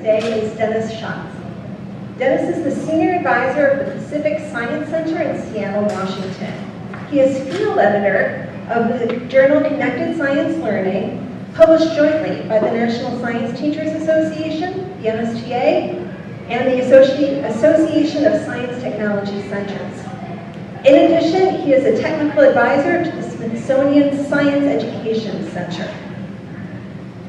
today is Dennis Schatz. Dennis is the Senior Advisor of the Pacific Science Center in Seattle, Washington. He is Field Editor of the journal Connected Science Learning, published jointly by the National Science Teachers Association, the NSTA, and the Association of Science Technology Centers. In addition, he is a technical advisor to the Smithsonian Science Education Center.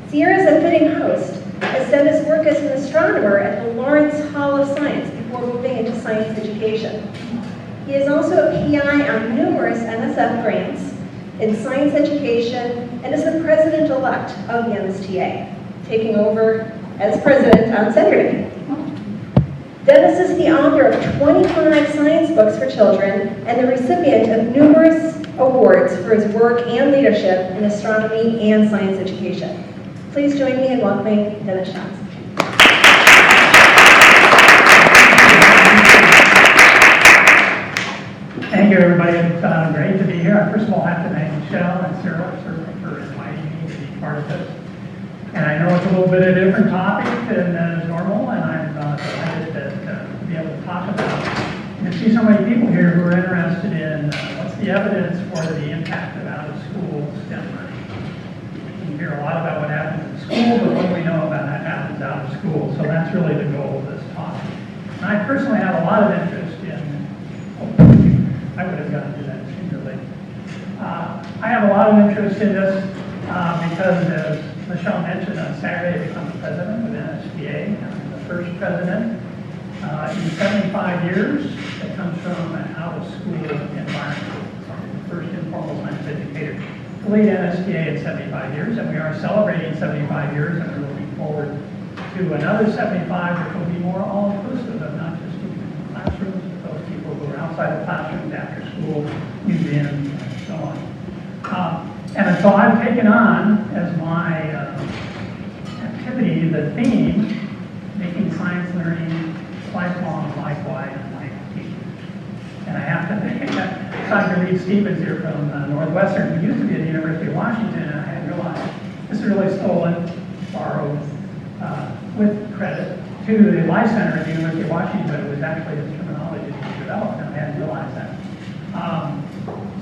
CIERA is a fitting host, as Dennis worked as an astronomer at the Lawrence Hall of Science before moving into science education. He is also a PI on numerous NSF grants in science education and is the president-elect of the NSTA, taking over as president on Saturday. Dennis is the author of 25 science books for children and the recipient of numerous awards for his work and leadership in astronomy and science education. Please join me in welcoming Dennis Schatz. Thank you, everybody. It's great to be here. I first of all have to thank Michelle and Sarah certainly for inviting me to be part of this. And I know it's a little bit of a different topic than is normal, and I'm delighted to be able to talk about it. And to see so many people here who are interested in what's the evidence for the impact of out-of-school STEM learning. You hear a lot about what happens in school, but what do we know about what happens out of school? So that's really the goal of this talk. And I personally have a lot of interest in, I would have gotten to that sooner or later. I have a lot of interest in this because, as Michelle mentioned, on Saturday I become the president of NSTA. I'm the first president in 75 years that comes from an out-of-school environment. So I'm the first informal science educator to lead NSTA in 75 years, and we are celebrating 75 years, and we're looking forward to another 75, which will be more all-inclusive of not just students in the classrooms, but those people who are outside the classrooms, after school, museums, and so on. And so I've taken on as my activity the theme, making science learning lifelong, life-wide, and life-deep. And I have to thank Dr. Lee Stevens here from Northwestern, who used to be at the University of Washington, and I hadn't realized this is really stolen, borrowed, with credit to the Life Center at the University of Washington, but it was actually his terminology that he developed, and I hadn't realized that.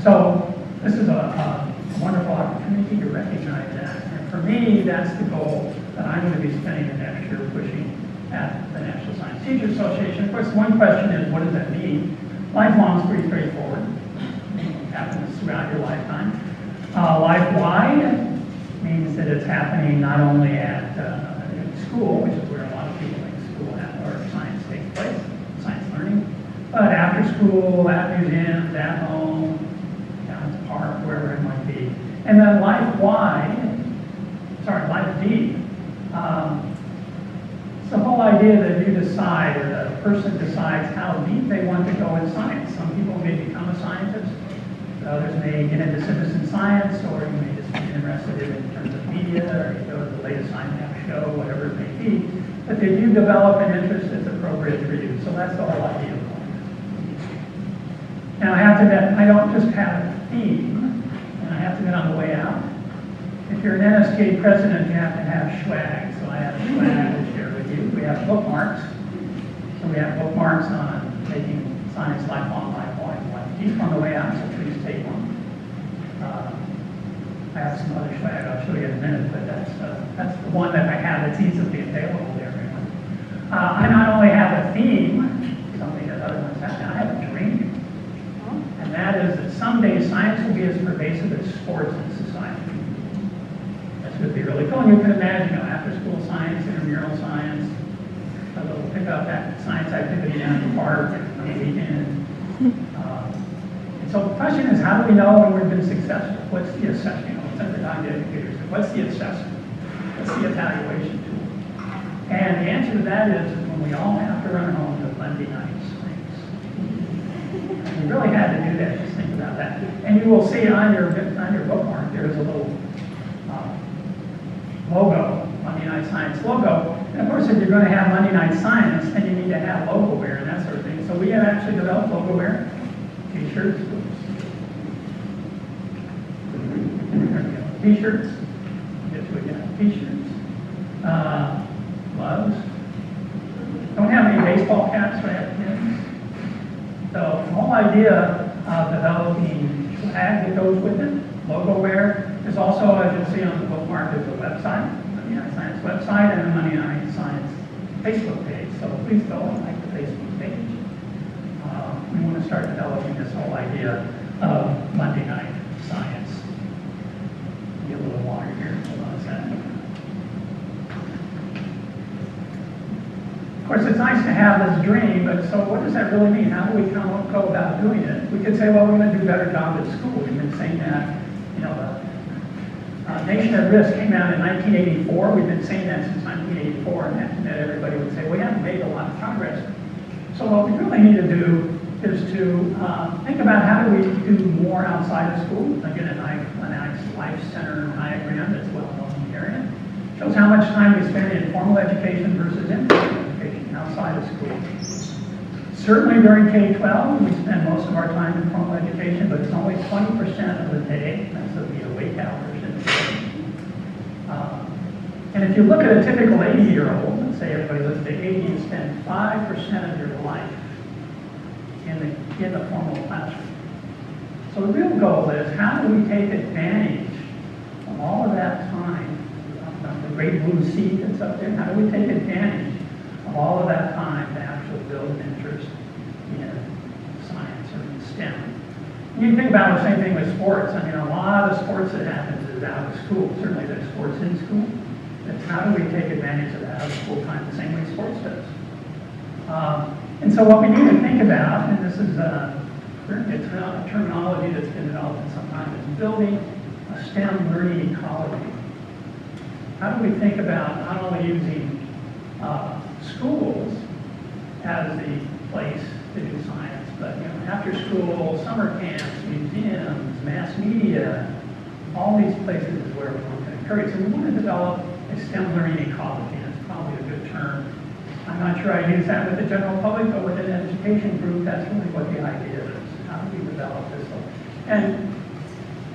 So this is a wonderful opportunity to recognize that. And for me, that's the goal that I'm going to be spending the next year pushing at the National Science Teachers Association. Of course, one question is, what does that mean? Lifelong is pretty straightforward. It happens throughout your lifetime. Life-wide means that it's happening not only at school, which is where a lot of people think school or science takes place, science learning, but after school, at museums, at home, down at the park, wherever it might be. And then life-deep. It's the whole idea that you decide, or the person decides how deep they want to go in science. Some people may become a scientist, others may get into citizen science, or you may just be interested in terms of media, or you go to the latest science show, whatever it may be. But they do develop an interest that's appropriate for you. So that's the whole idea of it. Now I have to admit, I don't just have a theme, and I have to admit on the way out. If you're an NSTA president, you have to have swag. So I have swag to share with you. We have bookmarks. So we have bookmarks on making science lifelong, life-wide, and life-deep on the way out, so please take one. I have some other swag I'll show you in a minute, but that's the one that I have that's easily available to everyone. I not only have a theme, something that other ones have, I have a dream. And that is that someday science will be as pervasive as sports in society. This would be really cool. And you can imagine, after-school science, intramural science, a little pick-up science activity down at the park on the weekend. And so the question is, how do we know when we've been successful? What's the assessment? What's the educators? What's the assessment? What's the evaluation tool? And the answer to that is when we all have to run home to Monday nights. We really had to do that. Just think about that. And you will see on your bookmark there is a little logo, Monday Night Science logo. And of course, if you're going to have Monday Night Science, then you need to have logo wear and that sort of thing. So we have actually developed logo wear, t-shirts, t-shirts, get to again, t-shirts, gloves, baseball caps for have kids. So the whole idea of developing swag that goes with it, logo wear, is also, as you'll see on the bookmark, is the website, Monday Night Science website, and the Monday Night Science Facebook page. So please go and like the Facebook page. We want to start developing this whole idea of Monday Night Science. Get a little water here. Hold on a second. Of course, it's nice to have this dream, but so what does that really mean? How do we go about doing it? We could say, well, we're going to do a better job at school. We've been saying that, you know, the Nation at Risk came out in 1984. We've been saying that since 1984, and that everybody would say, we haven't made a lot of progress. So what we really need to do is to think about how do we do more outside of school. Again, a nice life center diagram that's well known in the area. Shows how much time we spend in formal education versus informal education outside of school. Certainly during K-12, we spend most of our time in formal education, but it's only 20% of the day. That's the awake hours in the day. And if you look at a typical 80-year-old, let's say everybody lives to 80, you spend 5% of your life in the formal classroom. So the real goal is, how do we take advantage of all of that time, the great blue seat that's up there, how do we take advantage of all of that time to actually build an interest in science or in STEM? You think about the same thing with sports. I mean, a lot of sports that happens is out of school. Certainly there's sports in school. It's how do we take advantage of that out of school time the same way sports does. And so what we need to think about, and this is a terminology that's been developed in some time, is building a STEM learning ecology. How do we think about not only using schools as the place to do science, but after school, summer camps, museums, mass media, all these places is where we want to encourage. So we want to develop a STEM learning ecology, and it's probably a good term. I'm not sure I use that with the general public, but with an education group, that's really what the idea is. How do we develop this? And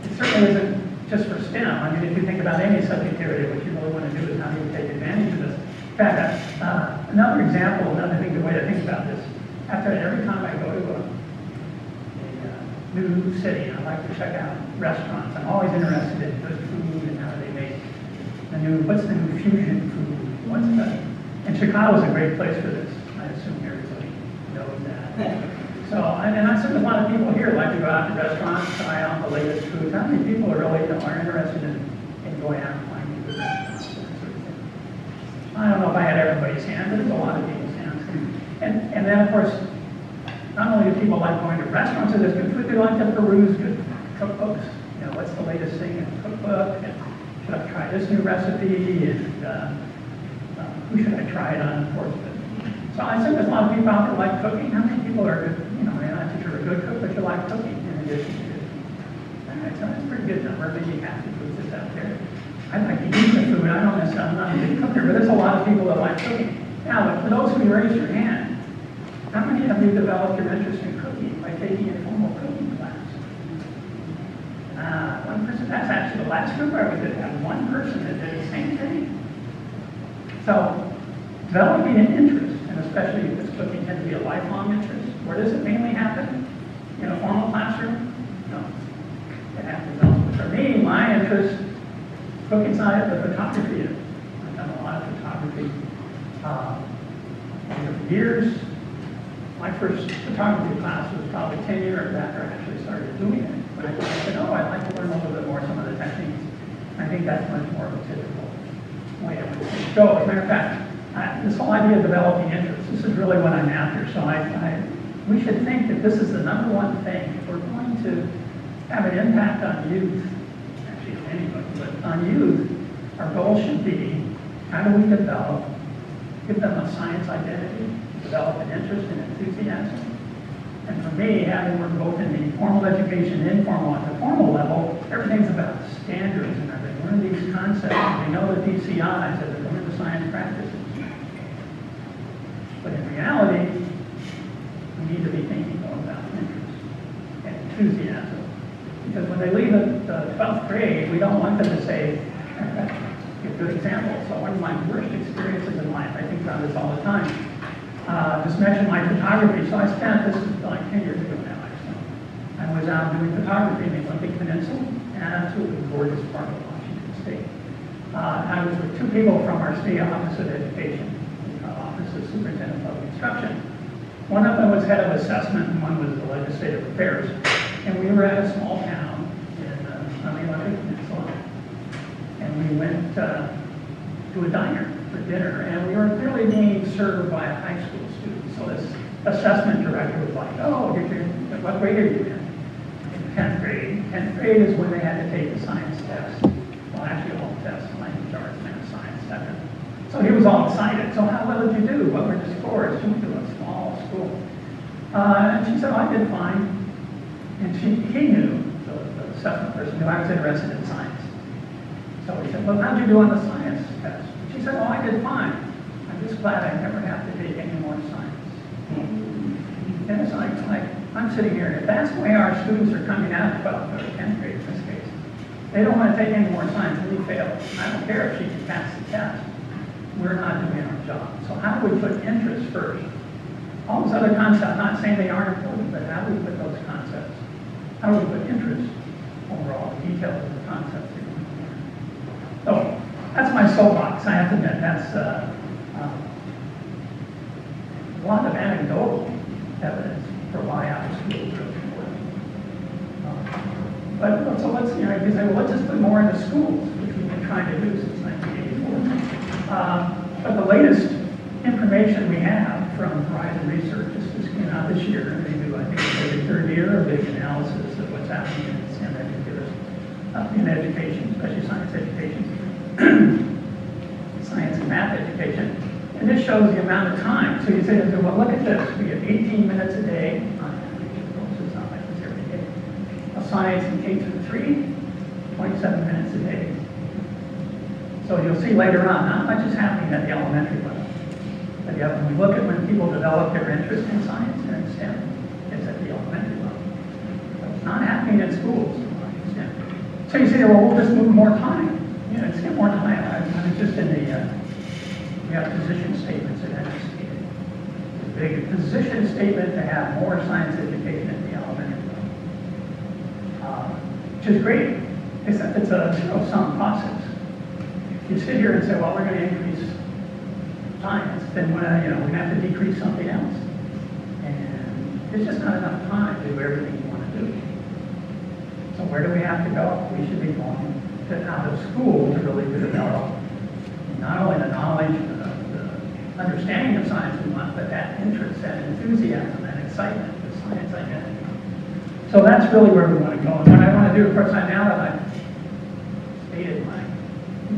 it certainly isn't just for STEM. I mean, if you think about any subject area, what you really want to do is how do you take advantage of this? In fact, another example, another way to think about this, every time I go to a new city, I like to check out restaurants. I'm always interested in good food and how do they make what's the new fusion food? And Chicago's a great place for this. I assume everybody knows that. So, and I assume a lot of people here like to go out to restaurants, try out the latest foods. How many people are really are interested in going out and finding good restaurants? That sort of thing. I don't know if I had everybody's hand, but there's a lot of people's hands. And then, of course, not only do people like going to restaurants and there's good food, they like to peruse good cookbooks. What's the latest thing in the cookbook? And should I try this new recipe? And who should I try it on, of course. So I assume there's a lot of people out there like cooking. How many people are good, you're not that you're a good cook, but you like cooking in addition to it? All right, so that's a pretty good number. Maybe half the foods that's out there. I like to eat the food. I'm not a big cooker, but there's a lot of people that like cooking. Now, for those who raise your hand, how many of you developed your interest in cooking by taking a formal cooking class? One person. That's actually the last group where we did have one person that did the same thing. So, developing an interest, and especially if this cooking tends to be a lifelong interest, where does it mainly happen? In a formal classroom? No. It happens elsewhere. For me, my interest, cooking side of the photography is. I've done a lot of photography over the years. My first photography class was probably 10 years after I actually started doing it. But I said, I'd like to learn a little bit more some of the techniques. I think that's much more of a typical way of it. So, as a matter of fact, this whole idea of developing interest, this is really what I'm after. So we should think that this is the number one thing. If we're going to have an impact on youth, actually on anybody, but on youth, our goal should be, how do we give them a science identity, develop an interest and enthusiasm. And for me, having worked both in the formal education and informal, at the formal level, everything's about standards and everything. Learn these concepts, and we know the DCIs, that they're the science practices. But in reality, we need to be thinking more about interest and enthusiasm. Because when they leave the 12th grade, we don't want them to say, give good examples. So one of my worst experiences in life, I think about this all the time. Just mentioned my photography. So I spent, this is like 10 years ago now, actually. I was out doing photography in the Olympic Peninsula, and absolutely gorgeous part of Washington State. I was with two people from our state Office of Education, Office of Superintendent of Public Instruction. One of them was head of assessment, and one was the legislative affairs. And we were at a small town on the Olympic Peninsula, and we went to a diner for dinner, and we were clearly being served by a high school student. So this assessment director was like, oh, what grade are you in 10th grade. 10th grade is when they had to take the science test. Well, actually all tests, language arts, math, science, etc. So he was all excited. So how well did you do? What were the scores? She went to a small school. And she said, oh, I did fine. And he knew, the assessment person knew I was interested in science. So he said, well, how'd you do on the science test? She said, oh, I did fine. I'm just glad I never have to take any more science. And it's like I'm sitting here, and if that's the way our students are coming out of 12th or 10th grade in this case, they don't want to take any more science, and we fail. I don't care if she can pass the test. We're not doing our job. So how do we put interest first? All those other concepts, not saying they aren't important, but how do we put those concepts? How do we put interest overall, the details of the concepts that we learn? So that's my soapbox. I have to admit, that's a lot of anecdotal evidence for why out of school is really important. But so let's, you say, well, let's just put more into schools, which we've been trying to do since 1984. But the latest information we have from Horizon Research, this came out this year, and they do, I think, every third year, a big analysis of what's happening in STEM in education, especially science education, science and math education. And this shows the amount of time. So you say, well, look at this. We have 18 minutes a day on average. It's not like this every day. Of science in K through 3, 27 minutes a day. So you'll see later on, not much is happening at the elementary level. But yet, when we look at when people develop their interest in science and in STEM, it's at the elementary level. But it's not happening in schools to a large extent. So you say, well, we'll just move more time. Just get more time. I was just in the, we have position statements at NSC. It's a big position statement to have more science education at the elementary level. Which is great, except it's a zero-sum process. You sit here and say, well, we're going to increase science, then we have to decrease something else. And there's just not enough time to do everything you want to do. So where do we have to go? We should be going out of school to really develop not only the knowledge, the understanding of science we want, but that interest, that enthusiasm, that excitement, the science identity. So that's really where we want to go. And what I want to do, of course, now that I've stated my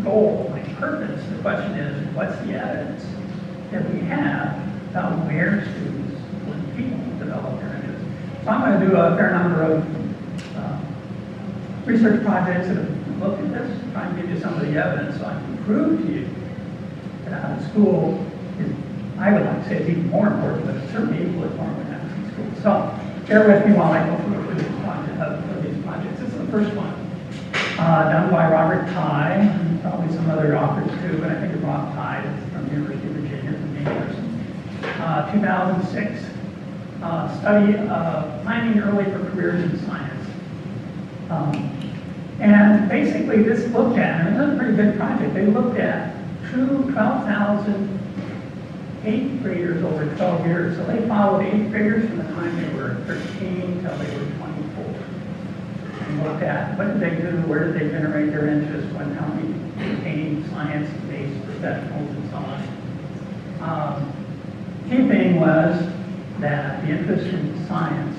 goal, my purpose, the question is, what's the evidence that we have about where students, when people develop their interest? So I'm going to do a fair number of research projects that have looked at this, try and give you some of the evidence so I can prove to you that out of school is, I would like to say it's even more important, but it's certainly equally important than out of school. So bear with me while I go through these projects. This is the first one. Done by Robert Tye, and probably some other authors too, but I think it's Rob Tye from the University of Virginia, from Maine person. 2006, study of planning early for careers in science. And basically this looked at, and it was a pretty big project, they looked at 12,000 8th graders over 12 years. So they followed 8th graders from the time they were 13 till they were 24. And looked at what did they do, where did they generate their interest, how many became science-based professionals and so on. Key thing was that the interest in science,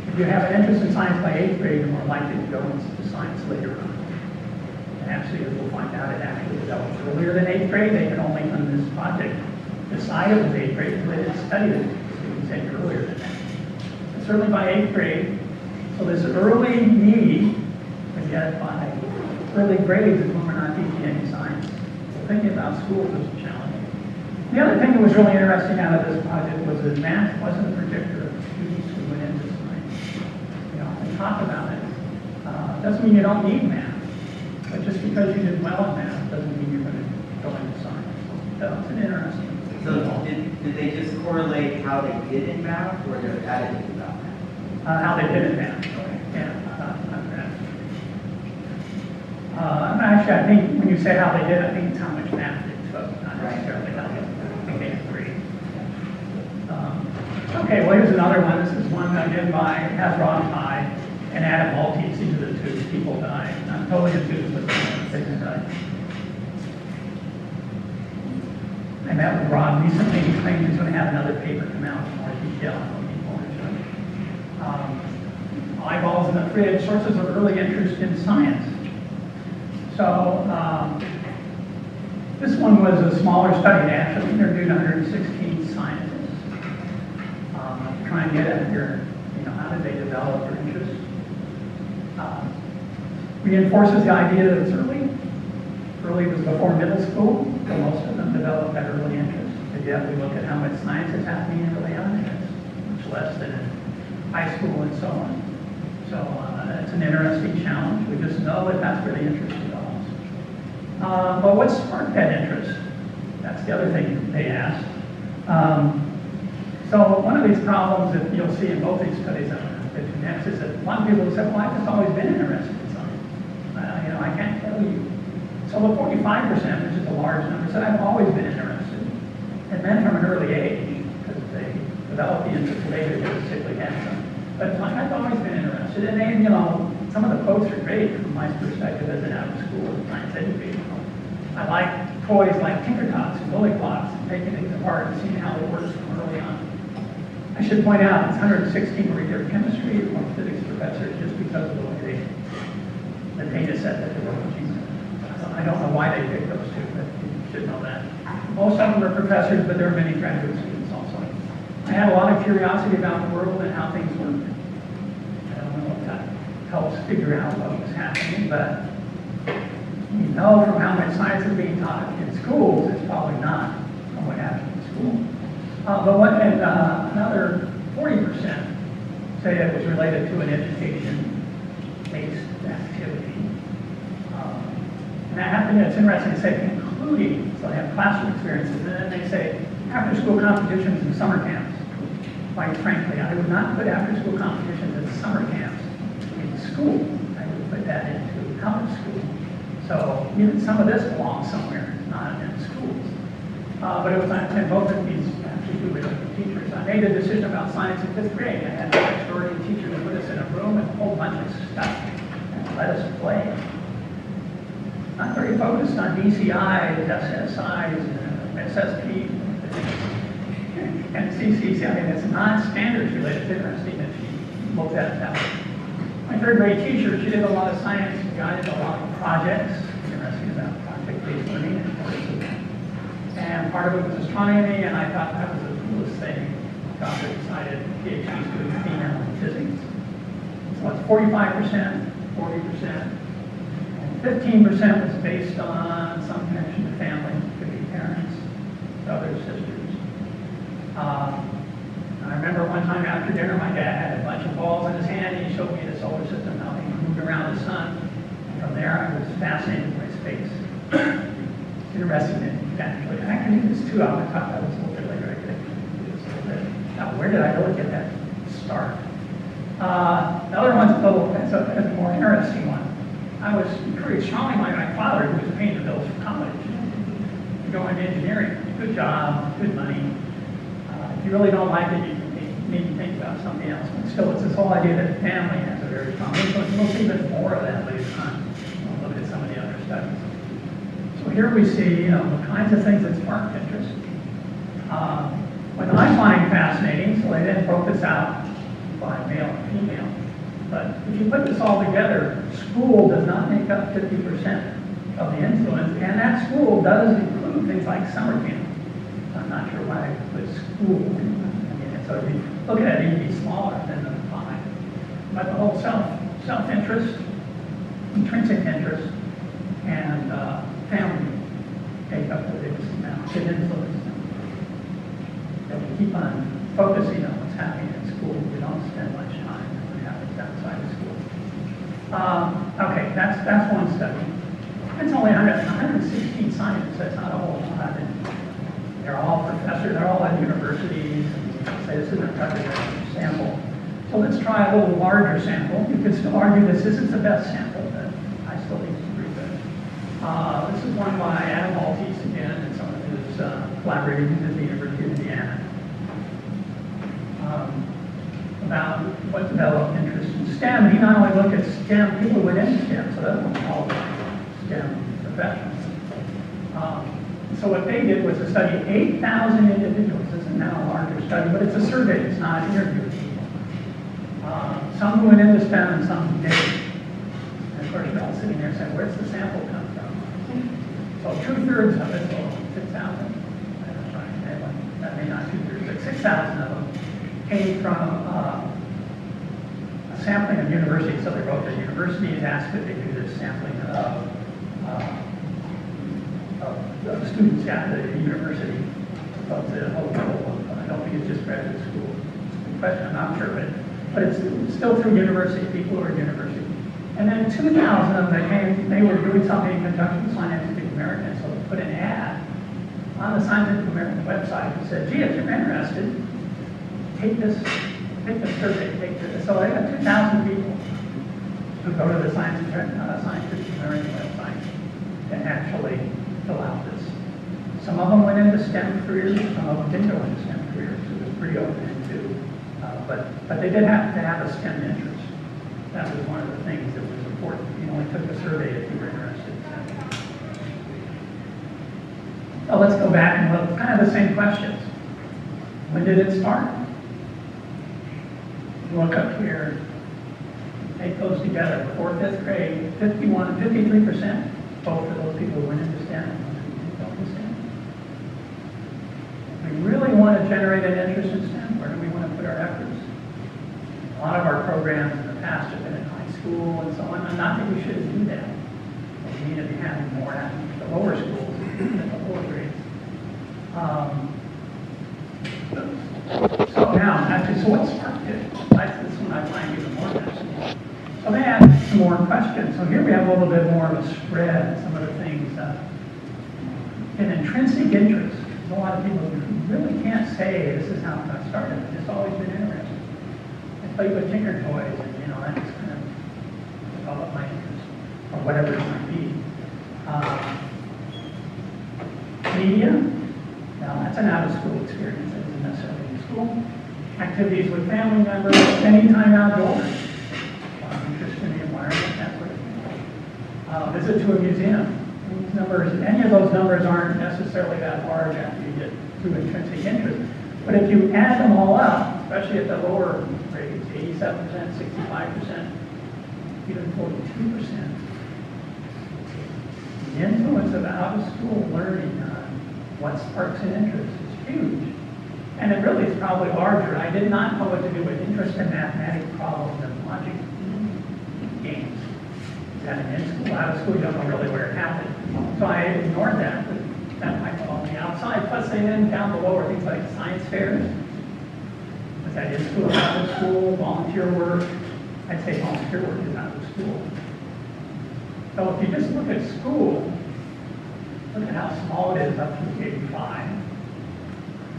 if you have an interest in science by 8th grade, you're more likely to go into science later on. And actually, as we'll find out, it actually developed earlier than 8th grade. They could only, from this project, decide it was 8th grade because they didn't study the students any earlier than that. But certainly by 8th grade, so this early need, but yet by early grades is when we're not teaching any science. So thinking about schools is a challenge. The other thing that was really interesting out of this project was that math wasn't a predictor of students who went into science. We often talk about it. Doesn't mean you don't need math, but just because you did well in math doesn't mean you're going to go into science. So it's an interesting thing. So did they just correlate how they did in math or their attitude about math? How they did it now. Yeah. Actually, I think when you say how they did, I think it's how much math they took, not necessarily how they agreed. Okay, well, here's another one. This is one again by Hazard Tide and Adam Maltese. These are the two people that I'm totally enthused with this study. I met with Rob recently. He claimed he's going to have another paper come out in more detail on people. Eyeballs in the fridge, sources of early interest in science. So this one was a smaller study. They actually interviewed 116 scientists. Try and get at their, how did they develop their interest? Reinforces the idea that it's early. Early was before middle school, so most of them developed that early interest. But yet we look at how much science is happening early on, and it's much less than in high school and so on. So it's an interesting challenge. We just know that that's where the interest develops. But what sparked that interest? That's the other thing they asked. So one of these problems that you'll see in both these studies I'm going to get to next is that a lot of people say, well, I've just always been interested in science. I can't tell you. So the 45%, which is a large number, said I've always been interested. And then from an early age, because they develop the interest later, they particularly have some. But I've always been interested. And then, some of the quotes are great from my perspective as an out-of-school science educator. I like toys like Tinker Tots and Bully Blocks, and taking things apart and seeing how it works from early on. I should point out, it's 116 were either chemistry or physics professors just because of the way the data set that they were working with. So I don't know why they picked those two, but you should know that. Most of them were professors, but there were many graduate students also. I had a lot of curiosity about the world and how things work. I don't know if that helps figure out what was happening, but you know from how much science is being taught in schools, it's probably not from what happened in school. Another 40% say it was related to an education-based activity. And that happened, it's interesting to say including, so they have classroom experiences, and then they say after-school competitions and summer camps. Quite frankly, I would not put after-school competitions and summer camps in school. I would put that into college school. So even some of this belongs somewhere, not in schools. But it was in both of these actually with teachers. I made a decision about science in 5th grade. I had an extraordinary teacher to put us in a room with a whole bunch of stuff and let us play. Not very focused on DCIs, SSIs, SSP, and CCC. I mean, it's not standards related. It's interesting that she looked at it that way. My 3rd grade teacher, she did a lot of science, guided a lot of projects. Interesting about project-based learning and courses. And part of it was astronomy, and I thought that was the coolest thing. Doctor decided PhD student female in physics. So it's 45%, 40%, and 15% was based on some connection to family, could be parents, brothers, sisters. I remember one time after dinner, my dad had a bunch of balls in his hand, and he showed me the solar system, how they moved around the sun. And from there, I was fascinated by space. Interesting that actually, I can do this too. I thought that was a little bit later. I could do this a little bit. Now, where did I really get that start? The other one's that's a more interesting one. I was encouraged strongly by my father, who was paying the bills for college, to go into engineering. Good job, good money. If you really don't like it, you need to think about something else. But still, it's this whole idea that family has a very strong influence. We'll see even more of that later on. We'll look at some of the other studies. So here we see, the kinds of things that spark interest. What I find fascinating, so they then broke this out by male and female. But if you put this all together, school does not make up 50% of the influence, and that school does include things like summer camp. I'm not sure why I put school. So if you look at it, it'd be smaller than the 5. But the whole self-interest, intrinsic interest, and family take up the biggest amount. It influences them. And we keep on focusing on what's happening in school. We don't spend much time on what happens outside of school. Okay, that's one study. It's only 116 scientists. That's not a whole lot. They're all professors, they're all at universities, and say this isn't a representative sample. So let's try a little larger sample. You could still argue this isn't the best sample, but I still think it's pretty good. This is one by Adam Maltese again, and someone who's collaborating with the University of Indiana. About what developed interest in STEM. He not only looked at STEM, people within STEM, so that was all STEM professionals. So what they did was to study 8,000 individuals. This is now a larger study, but it's a survey, it's not an interview with people. Some who went into STEM and some who didn't. And of course, you're all sitting there saying, where's the sample come from? So 2/3 of it, so 6,000, that may not 2/3, but 6,000 of them came from a sampling of universities. So they wrote the universities, asked that they do this sampling of students at the university, of the whole level. I don't think it's just graduate school. Good question, I'm not sure, but it's still through university, people who are at university. And then 2,000 of them they were doing something in conjunction with Scientific American, so they put an ad on the Scientific American website that said, gee, if you're interested, take this survey, take this. So they got 2,000 people who go to the Scientific American website to actually fill out this. Some of them went into STEM careers, some of them didn't go into STEM careers. It was pretty open too. But they did have to have a STEM interest. That was one of the things that was important. You only took the survey if you were interested in STEM. So let's go back and look, kind of the same questions. When did it start? Look up here, take those together. Before 5th grade, 53%, both of those people who went into STEM and those who didn't go into STEM. We really want to generate an interest in STEM. Where do we want to put our efforts? A lot of our programs in the past have been in high school and so on. And not that we shouldn't do that. We need to be having more at the lower schools, at the lower grades. So now, actually, so what sparked it? This one I find even more fascinating. So they asked some more questions. So here we have a little bit more of a spread, some of the things. An intrinsic interest. There's a lot of people who really can't say this is how it got started. It's just always been interesting. I played with Tinker toys, and that just kind of developed my interest, or whatever it might be. Media. Now that's an out-of-school experience. It isn't necessarily in school. Activities with family members, anytime outdoors. Interest in the environment, that sort of thing. Visit to a museum. These numbers, any of those numbers aren't necessarily that large after you get to intrinsic interest. But if you add them all up, especially at the lower grades, 87%, 65%, even 42%, the influence of out-of-school learning on what sparks an interest is huge. And it really is probably larger. I did not know what to do with interest in mathematical problems and logic games. That in school, out of school, you don't know really where it happened. So I ignored that, but that might go on the outside. Plus, they then down below are things like science fairs. Was that in school, out of school, volunteer work? I'd say volunteer work is out of school. So if you just look at school, look at how small it is up to K-5.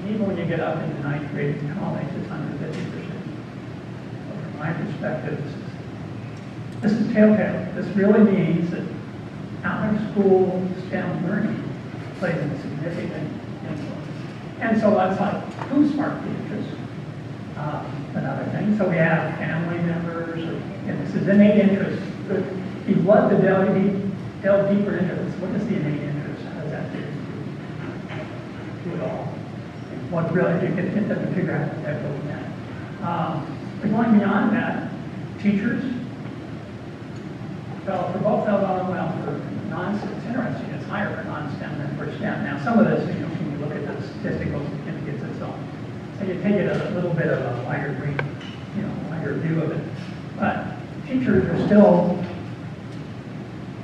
Even when you get up into 9th grade and college, it's under 50%. So from my perspective, this is telltale. This really means that out-of-school STEM learning plays a significant influence. And so that's like, who sparked the interest? Another thing. So we have family members, and this is innate interest. If you'd love to delve deeper into this, what is the innate interest? How does that fit into it all? What really, you can hit them and figure out what that goes at. But going beyond that, teachers, well, for both of them, well, for it's interesting, it's higher for non-STEM than for STEM. Now, some of this, when you look at the statistical significance and so on, so you take it a little bit of a wider view of it. But teachers are still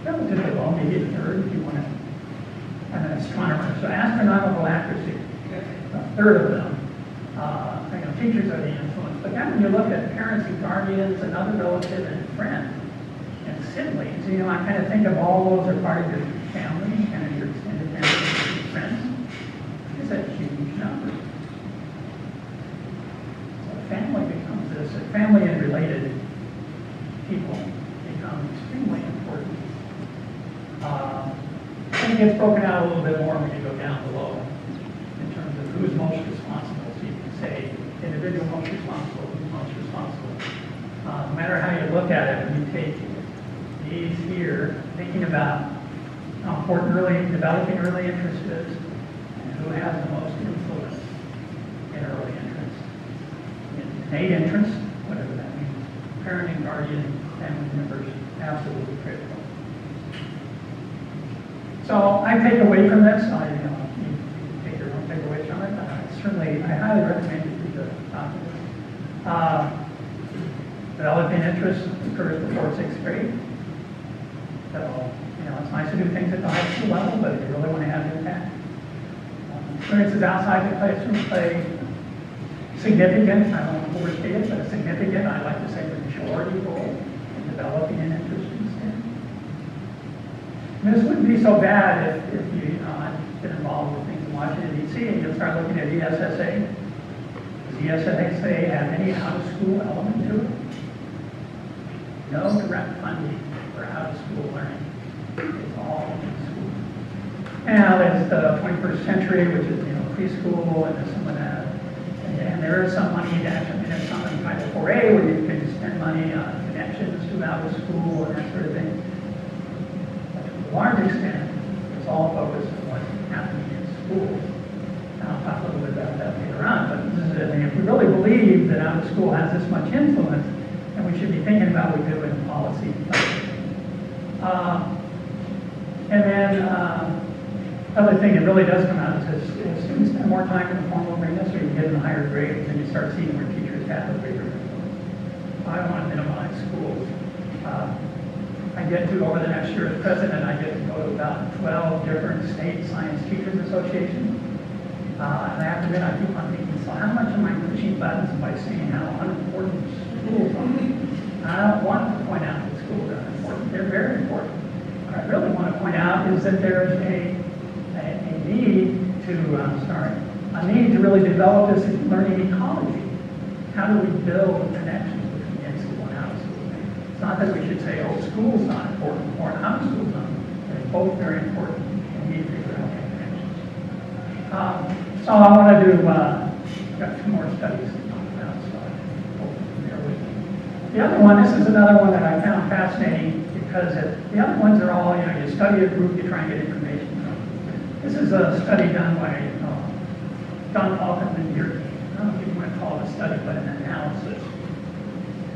relatively low, maybe a third if you want to, and an astronomer. So astronomical accuracy, a third of them. Teachers are the influence. But then when you look at parents and guardians, another relative and friend, and siblings, I kind of think of all those are part of your family, kind of your extended family and your friends. It's a huge number. So family becomes this, family and related people become extremely important. And it gets broken out a little bit more when you go down below in terms of who's most responsible. So you can say individual most responsible, who's most responsible. No matter how you look at it, when you take these here, thinking about how important developing early interest is, and who has the most influence in early interest. Innate interest, whatever that means, parenting, guardian, family members, absolutely critical. So I take away from this, you can take your own takeaways from it. I highly recommend you read the documents. Developing interest occurs before 6th grade. So, it's nice to do things at the high school level, but if you really want to have an impact. Experiences outside the classroom play significant, I don't want to overstate it, but a significant, I like to say the majority role in developing an interest in STEM. And this wouldn't be so bad if you I've been involved with things in Washington, D.C., and you start looking at ESSA. Does ESSA have any out-of-school element to it? No direct funding for out-of-school learning. It's all in school. Now there's the 21st century, which is preschool, and there's some of that. And there is some money there's some in Title 4A where you can spend money on connections to out-of-school and that sort of thing. But to a large extent, it's all focused on what's happening in schools. And I'll talk a little bit about that later on. But this is it. If we really believe that out-of-school has this much influence, then we should be thinking about what we do in policy. And then other thing that really does come out is as students spend more time in the formal arena, so you get in higher grades, and you start seeing where teachers have a bigger influence. I don't want to minimize schools. I get to, over the next year as president, I get to go to about 12 different state science teachers associations. And I have to admit, I keep on thinking, so how much am I pushing buttons by saying how unimportant schools are? I don't want to point out that schools are unimportant. They're very important. What I really want to point out is that there's a need to really develop this learning ecology. How do we build connections between in-school and out-of-school? It's not that we should say, oh, school's not important, or out-of-school's not important. They're both very important, and we need to figure out connections. So I want to do, got 2 more studies to talk about, so hopefully bear with me. The other one, this is another one that I found fascinating, because the other ones are all, you study a group, you try and get information from. This is a study done by John Falcon and your team. I don't know if you want to call it a study, but an analysis.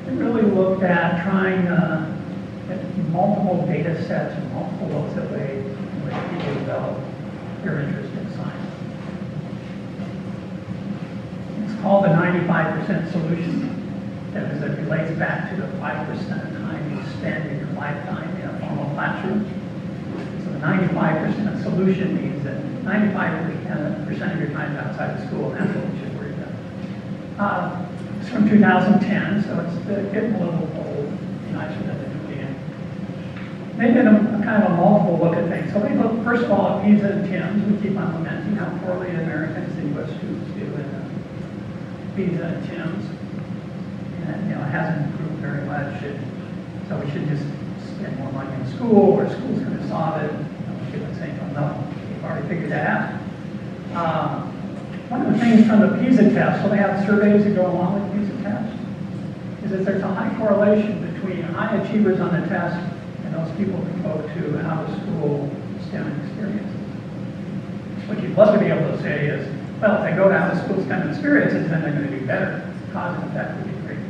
It really looked at trying at multiple data sets and multiple looks at ways in which people develop their interest in science. It's called the 95% solution. That is, it relates back to the 5% of time you spend in your lifetime in a formal classroom. So the 95% solution means that 95% of your time is outside of school, and that's what we should worry about. It's from 2010, so it's getting a little old. It's nicer than the new again. They did a kind of a multiple look at things. So they looked, first of all, at PISA and TIMS. We keep on lamenting how poorly Americans and U.S. students do in PISA and TIMS. And, it hasn't improved very much. So we should just spend more money in school, or school's going to solve it. We should say, oh, no, we've already figured that out. One of the things from the PISA test, so they have surveys that go along with PISA tests, is that there's a high correlation between high achievers on the test and those people who go to out-of-school STEM experiences. What you'd love to be able to say is, well, if they go to out-of-school STEM experiences, then they're going to do better. Cause and effect would be great.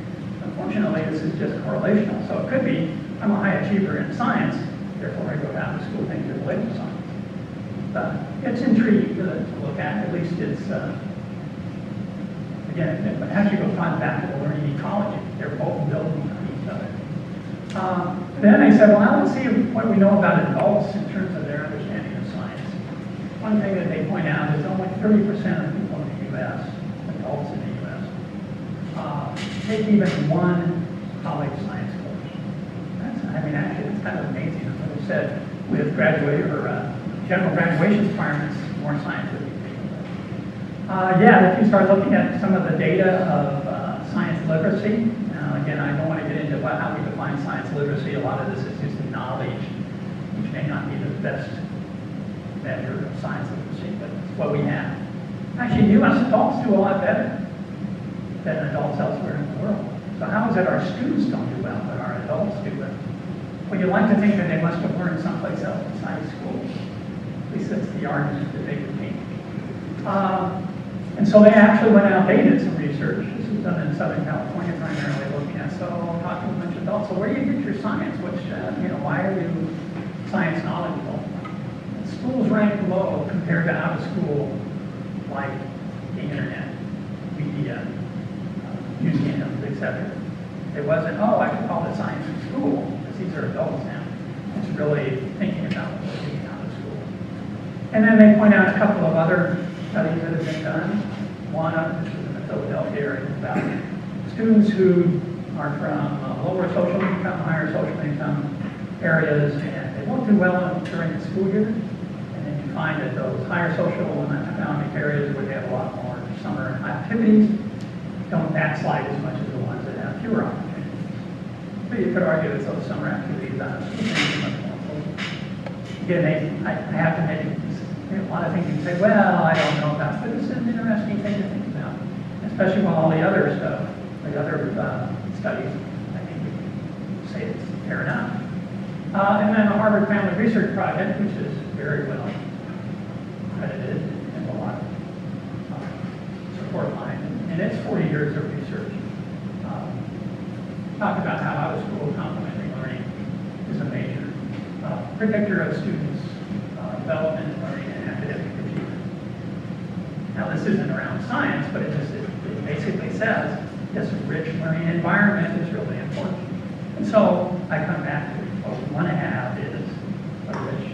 Unfortunately, this is just correlational. So it could be, I'm a high achiever in science, therefore I go to out-of-school things that relate to science. But it's intriguing to look at least it's, again, it actually goes back to the learning ecology. They're both building on each other. Then they said, well, now let's see what we know about adults in terms of their understanding of science. One thing that they point out is only 30% of people in the U.S., adults in the U.S., take even one college science course. Actually, it's kind of amazing. As I said, with general graduation requirements, more science would be taken. Yeah, if you start looking at some of the data of science literacy, again, I don't want to get into how we define science literacy. A lot of this is just knowledge, which may not be the best measure of science literacy, but it's what we have. Actually, U.S. adults do a lot better than adults elsewhere in the world. So how is it our students don't do well, but our adults do well? Well, you like to think that they must have learned someplace else besides school. At least that's the argument that they would make. And so they actually went out, they did some research. This was done in Southern California, primarily looking at, so talking to a bunch of adults. So where do you get your science? Which, why are you science knowledgeable? Schools rank low compared to out of school, like the internet, media, museums, etc. It wasn't, oh, I can call it science in school, because these are adults now. It's really thinking about what they're doing out of school. And then they point out a couple of other studies that have been done. One of which was in the Philadelphia area about students who are from lower social income, higher social income areas, and they won't do well during the school year. And then you find that those higher social and economic areas where they have a lot more summer activities don't backslide as much as the ones that have fewer opportunities. But you could argue that those summer activities on a school things are much more social. Again, I have to make a lot of things you say, well, I don't know about, but it's an interesting thing to think about, especially with all the other stuff, the other studies. I think we can say it's fair enough. And then the Harvard Family Research Project, which is very well credited and a lot of support line, and it's 40 years of research. Talk about how out-of-school complementary learning is a major predictor of students' development, learning, and academic achievement. Now, this isn't around science, but it basically says this rich learning environment is really important. And so I come back to what we want to have is a rich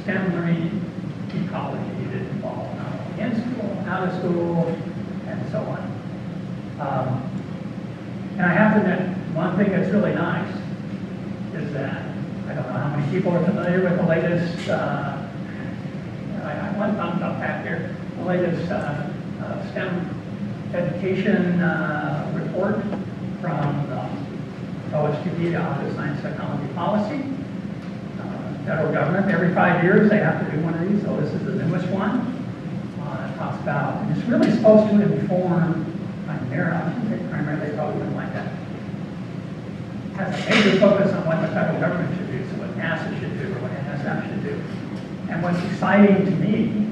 STEM learning ecology that involves not only in school, out of school, and so on. And I have to admit, one thing that's really nice is that I don't know how many people are familiar with the latest, I want thumbs up back here, the latest STEM education report from the OSTP, the Office of Science Technology Policy. Federal government, every 5 years they have to do one of these, so this is the newest one. It talks about, and it's really supposed to inform primarily, they probably wouldn't like that. It has a major focus on what the federal government should do, so what NASA should do or what NSF should do. And what's exciting to me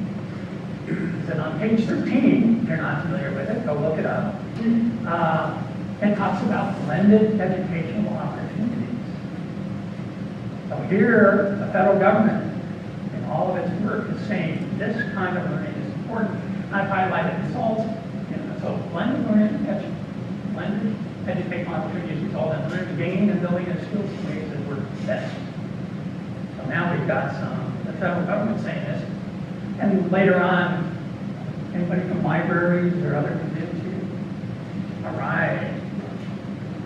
is that on page 13, if you're not familiar with it, go look it up. It talks about blended educational opportunities. So here, the federal government, in all of its work, is saying this kind of learning is important. I've highlighted results. So blended learning, blended educational opportunities result in learning, gaining, and building of skills in ways that work best. So now we've got the federal government saying this. And later on, anybody from libraries or other communities here? All right.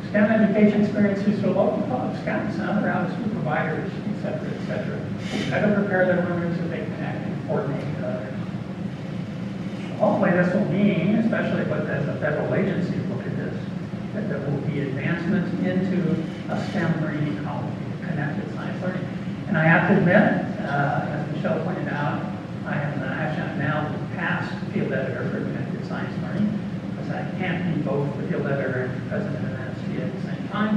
STEM education experiences for local clubs, Schatz, and other out-of-school providers, et cetera, et cetera. Better prepare their learners so they connect and coordinate with others. Hopefully this will mean, especially as the federal agencies look at this, that there will be advancements into a STEM learning ecology, connected science learning. And I have to admit, as Michelle pointed out, I am actually now the past field editor for connected science learning, because I can't be both the field editor and president of NSC at the same time.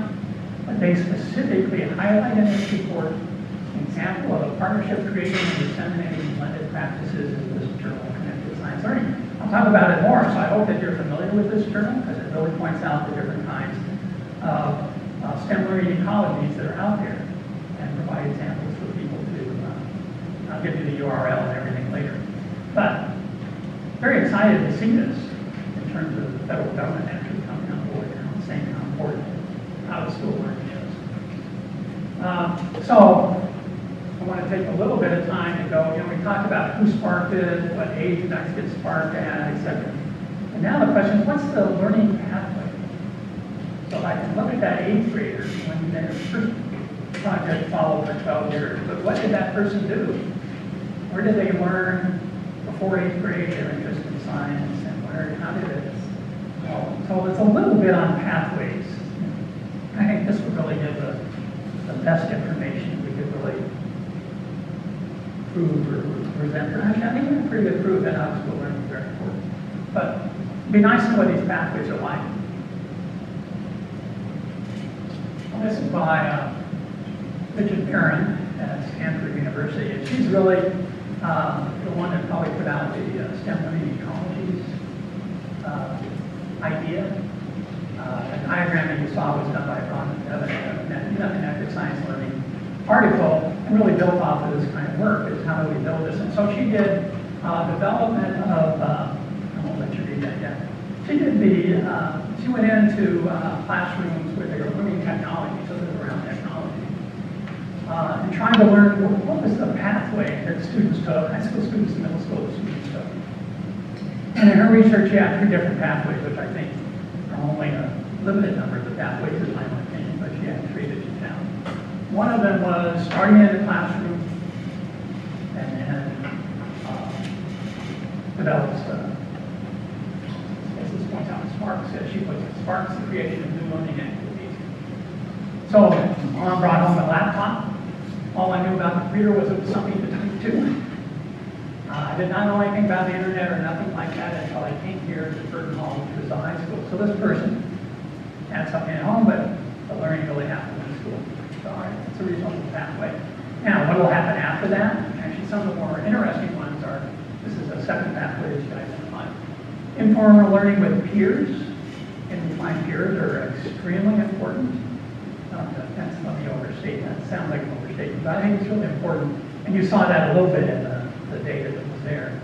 But they specifically highlight in this report an example of a partnership creating and disseminating blended practices in this journal, Connected Science Learning. I'll talk about it more, so I hope that you're familiar with this journal, because it really points out the different kinds of STEM learning ecologies that are out there and provide examples for people to, I'll give you the URL and everything later. But very excited to see this in terms of the federal government actually coming on board and saying how important out-of-school learning is. So I want to take a little bit of time to go, we talked about who sparked it, what age you guys get sparked at, etc. And now the question is, what's the learning pathway? So I can look at that 8th grader when their first project followed for 12 years, but what did that person do? Where did they learn before 8th grade their interest in science and where, how did it? So it's a little bit on pathways. I think this would really give the best information we could really prove or present. Actually, I think we pretty good prove that out-of-school learning is very important. But it'd be nice to know what these pathways are like. Well, this is by Richard Barron at Stanford University, and she's really the one that probably put out the STEM learning ecologies idea. The diagram that you saw was done by Ron Connected Science Learning article, and really built off of this kind of work, is how do we build this. And so she did development of, I won't let you read that yet. She did she went into classrooms where they were learning technology, so they were around technology, and trying to learn what was the pathway that students took, high school students and middle school students took. And in her research, she had 3 different pathways, which I think are only a limited number of the pathways, in my opinion, but she had 3 that she found. One of them was starting in the classroom and then develops, as this points out, sparks, as she puts it, sparks the creation of new learning activities. So Mom brought home a laptop. All I knew about the computer was it was something to type to. I did not know anything about the internet or nothing like that until I came here to Burton Hall, which was the high school. So this person had something at home, but the learning really happened in school. So it's a reasonable pathway. Now, what will happen after that? Actually, some of the more interesting ones are, this is a second pathway that you identified. Informal learning with peers, and we find peers are extremely important. Let me overstate that. It sounds like an overstatement, but I think it's really important. And you saw that a little bit in the data that was there.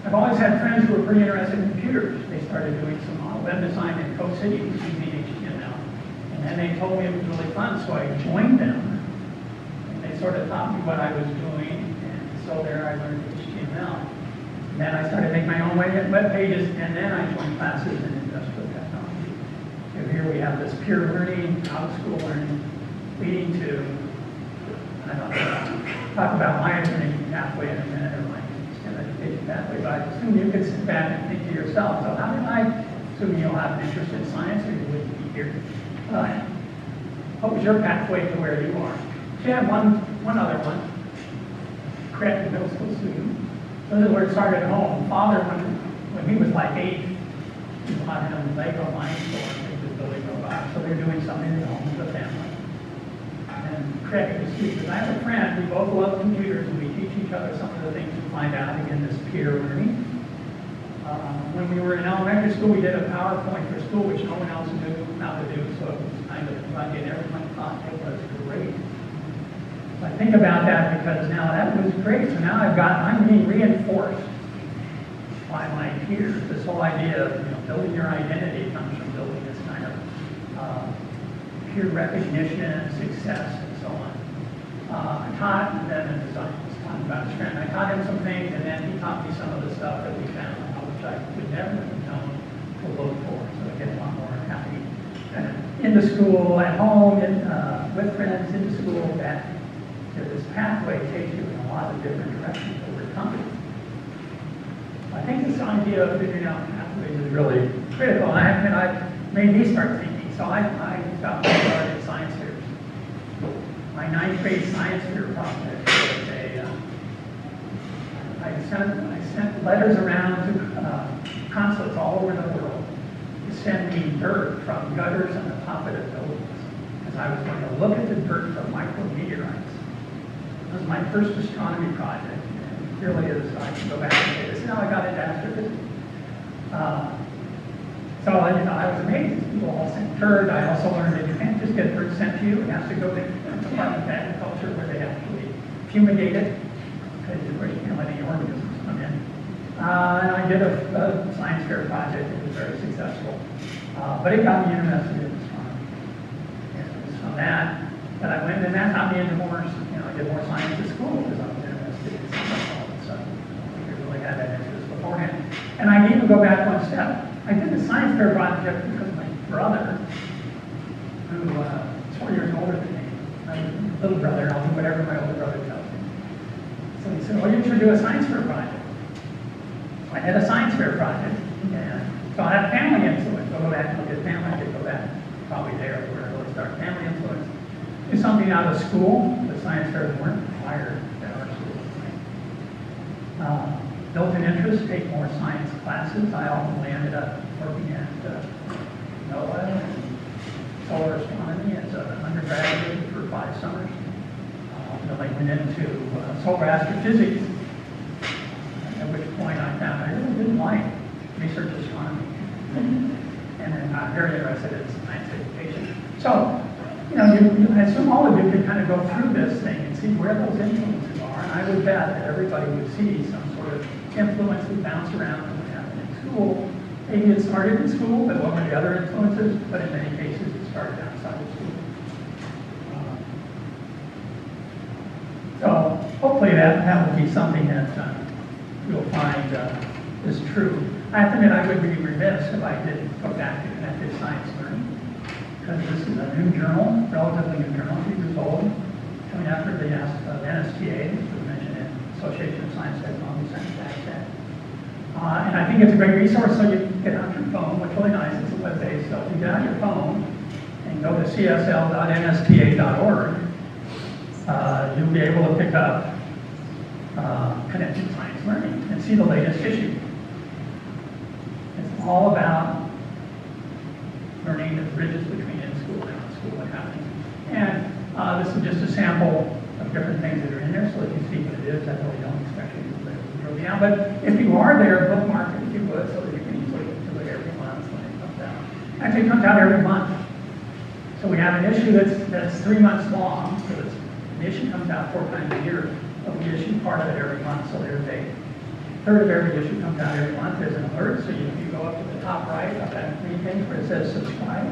I've always had friends who were pretty interested in computers. They started doing some web design in Code City using HTML. And then they told me it was really fun, so I joined them. And they sort of taught me what I was doing, and so there I learned HTML. And then I started making my own web pages, and then I joined classes in industrial technology. So here we have this peer learning, out-of-school learning, leading to, I don't know, talk about my learning pathway in a minute, or my STEM education pathway, but I assume you could sit back and think to yourself, so how did I, assuming you'll have an interest in science, or you wouldn't be here, what was your pathway to where you are? She had one other one, Craig, a middle school student. So this is where it started at home. Father, when he was like 8, he bought him a Lego line store, and he was building robots, so they're doing something at home with the family. And Craig was sweet, because I have a friend, we both love computers, and we teach each other some of the things we find out in this peer learning. When we were in elementary school, we did a PowerPoint for school, which no one else knew how to do, so it was kind of rugged. Everyone thought it was great. So I think about that because now that was great. So now I'm being reinforced by my peers. This whole idea of building your identity comes from building this kind of peer recognition, success, and so on. I taught, and then as I was talking about his friend, I taught him some things, and then he taught me some of the stuff that we found, which I would never have known to look for. So I get a lot more happy. Into school, at home, with friends, into school, back. This pathway takes you in a lot of different directions over time. I think this idea of figuring out pathways is really critical. And I made me start thinking. So I got started science fairs. My 9th grade science fair project was I sent letters around to consulates all over the world to send me dirt from gutters on the top of the buildings, because I was going to look at the dirt for micrometeorites. It was my first astronomy project, and clearly I can go back and say, this is how I got into astrophysics. So I was amazed. People all sent dirt. I also learned that you can't just get dirt sent to you. It has to go to the Department of Agriculture where they actually fumigate it, because of course you can't let any organisms come in. And I did a science fair project. It was very successful. But it got me interested in astronomy. And it was from that I went, and that got me into more, I did more science at school because I was interested in all that stuff. I really had that interest beforehand. And I need to go back one step. I did the science fair project because my brother, who is 4 years older than me, my little brother, I'll do whatever my older brother tells me. So he said, well, you should do a science fair project. So I did a science fair project. out of school, the science fairs weren't required at our school. Built-in interest, take more science classes. I ultimately ended up working at NOAA and solar astronomy as an undergraduate for 5 summers. Then I went into solar astrophysics, at which point I found I really didn't like research astronomy. And then I'm very interested in science education. So, I assume all of you could kind of go through this thing and see where those influences are. And I would bet that everybody would see some sort of influence that bounce around and what happened in school. Maybe it started in school, but what were the other influences? But in many cases, it started outside of school. So hopefully that will be something that you'll find is true. I have to admit, I would be remiss if I didn't go back to connected science learning, because this is a new journal, relatively new journal, 2 years old, coming after the NSTA, which was mentioned in Association of Science Technology, Science Access. And I think it's a great resource, so you can get out your phone, which is really nice, it's a web-based, so if you get out your phone and go to csl.nsta.org, you'll be able to pick up connected science learning and see the latest issue. It's all about learning the bridges between in-school and out-school and happening. And this is just a sample of different things that are in there, so that you see what it is. I really don't expect you to drill me out. But if you are there, bookmark it if you would, so that you can easily do it every month when it comes out. Actually, it comes out every month. So we have an issue that's 3 months long, so the issue comes out 4 times a year, but we issue part of it every month, so there's a third of every issue comes out every month. There's an alert, so you go up to the top right of that green thing where it says subscribe,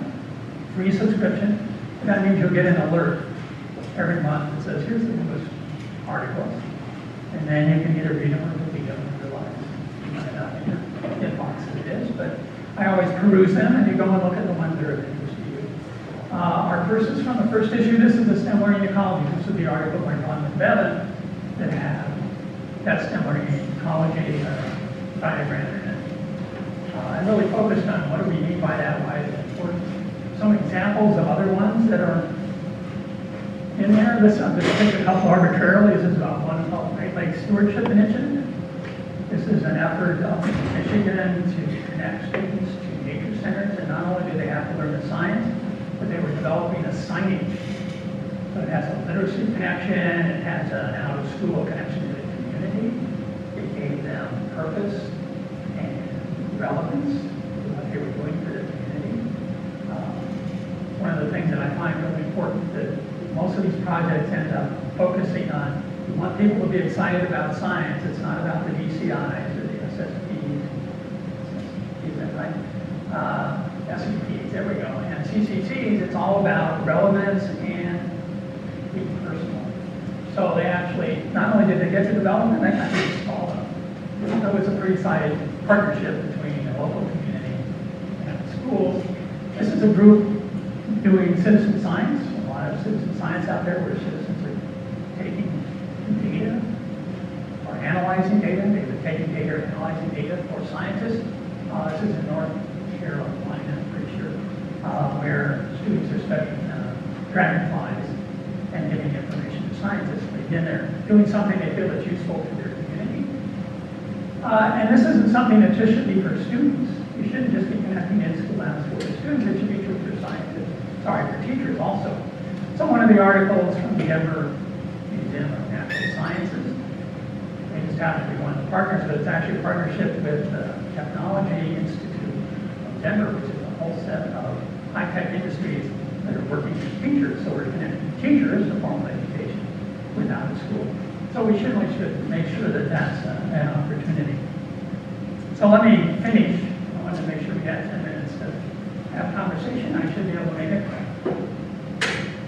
free subscription. And that means you'll get an alert every month that says, here's the newest articles. And then you can either read them or delete them in your life. You might not in your inbox as it is, but I always peruse them, and you go and look at the ones that are of interest to you. Our first is from the first issue. This is the STEM learning ecology. This is the article by Ron and Bevan that have that STEM learning ecology diagram in it. I really focused on what do we mean by that, why is it important. Some examples of other ones that are in there. I'm just picking a couple arbitrarily. This is about one called Great Lakes Stewardship Initiative. This is an effort up in Michigan to connect students to nature centers, and not only do they have to learn the science, but they were developing a signage. So it has a literacy connection, it has an out-of-school connection to the community. It gave them purpose and relevance to what they were doing for the community. One of the things that I find really important that most of these projects end up focusing on, we want people to be excited about science. It's not about the DCIs or the SSPs. Is that right? SEPs, there we go. And CCCs, it's all about relevance and being personal. So they actually, not only did they get to development, they actually installed them. So it's a pretty exciting partnership between the local community and the schools. This is a group doing citizen science. A lot of citizen science out there where citizens are taking data or analyzing data. They've been taking data or analyzing data for scientists. This is in North Carolina, I'm pretty sure, where students are studying dragonflies and giving information to scientists. Again, they're doing something they feel is useful to their community. And this isn't something that just should be for students. You shouldn't just be connecting in school and school to students. It should be true for scientists. Sorry, for teachers also. So one of the articles from the Denver Museum of Natural Sciences, they just happen to be one of the partners, but it's actually a partnership with the Technology Institute of Denver, which is a whole set of high-tech industries that are working with teachers. So we're connecting teachers to formal education without a school. So we should make sure that that's an opportunity. So let me finish. I want to make sure we have 10 minutes to have conversation. I should be able to make it.